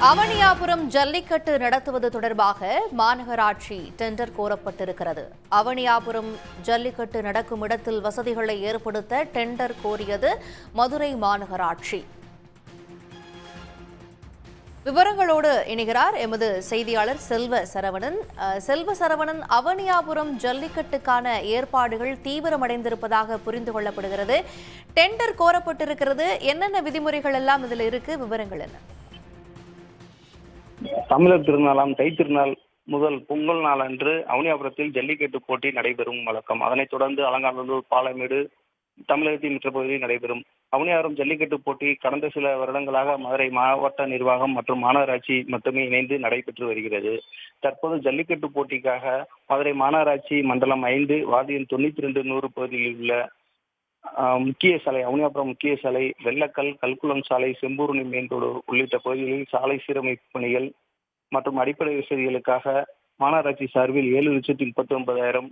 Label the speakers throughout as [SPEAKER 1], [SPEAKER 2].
[SPEAKER 1] அவனியாபுரம் ஜல்லிக்கட்டு நடத்துவது தொடர்பாக மாநகராட்சி டெண்டர் கோரப்பட்டிருக்கிறது. அவனியாபுரம் ஜல்லிக்கட்டு நடக்கும் இடத்தில் வசதிகளை ஏற்படுத்த டெண்டர் கோரியது மதுரை மாநகராட்சி. விவரங்களோடு இணைகிறார் எமது செய்தியாளர் செல்வ சரவணன். அவனியாபுரம் ஜல்லிக்கட்டுக்கான ஏற்பாடுகள் தீவிரமடைந்திருப்பதாக புரிந்து கொள்ளப்படுகிறது. டெண்டர் கோரப்பட்டிருக்கிறது. என்னென்ன விதிமுறைகள் எல்லாம் இதில் இருக்கு? விவரங்கள் என்ன?
[SPEAKER 2] தமிழர் திருநாளாம் தை திருநாள் முதல் பொங்கல் நாள் அன்று அவனியாபுரத்தில் ஜல்லிக்கட்டு போட்டி நடைபெறும் வழக்கம். அதனைத் தொடர்ந்து அலங்காநல்லூர், பாலமேடு, தமிழகத்தின் மற்ற பகுதியில் நடைபெறும். அவனியாபுரம் ஜல்லிக்கட்டு போட்டி கடந்த சில வருடங்களாக மதுரை மாவட்ட நிர்வாகம் மற்றும் மாநகராட்சி மட்டுமே இணைந்து நடைபெற்று வருகிறது. தற்போது ஜல்லிக்கட்டு போட்டிக்காக மதுரை மாநகராட்சி மண்டலம் 5 வார்டு எண் 92 பகுதியில் உள்ள முக்கிய சாலை, அவனியாபுரம் முக்கிய சாலை, வெள்ளக்கல், கல்குளம் சாலை, செம்பூரணி மெயின் ரோடு உள்ளிட்ட பகுதிகளில் சாலை சீரமைப்பு பணிகள் மற்றும் அடிப்படை வசதிகளுக்காக மாநகராட்சி சார்பில் 7,39,000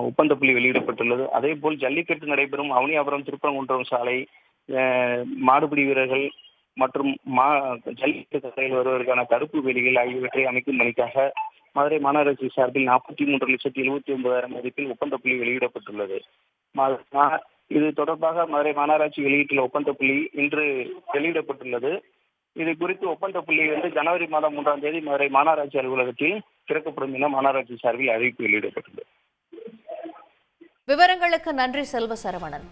[SPEAKER 2] ஒப்பந்த புள்ளி வெளியிடப்பட்டுள்ளது. அதேபோல் ஜல்லிக்கட்டு நடைபெறும் அவனியாபுரம் திருப்பரங்குன்றம் சாலை, மாடுபிடி வீரர்கள் மற்றும் ஜல்லிக்கட்டு தடையில் வருவதற்கான தடுப்பு வேலிகள் ஆகியவற்றை அமைக்கும் பணிக்காக மதுரை மாநகராட்சி சார்பில் 43,79,000 மதிப்பில் ஒப்பந்த புள்ளி வெளியிடப்பட்டுள்ளது. இது தொடர்பாக மதுரை மாநகராட்சி வெளியிட்டுள்ள ஒப்பந்த புள்ளி இன்று வெளியிடப்பட்டுள்ளது. இது குறித்து ஒப்பந்த புள்ளி ஜனவரி மாதம் 3ஆம் தேதி மதுரை மாநகராட்சி அலுவலகத்தில் திறக்கப்படும் என மாநகராட்சி சார்பில் அறிவிப்பு வெளியிடப்பட்டுள்ளது.
[SPEAKER 1] விவரங்களுக்கு நன்றி செல்வ சரவணன்.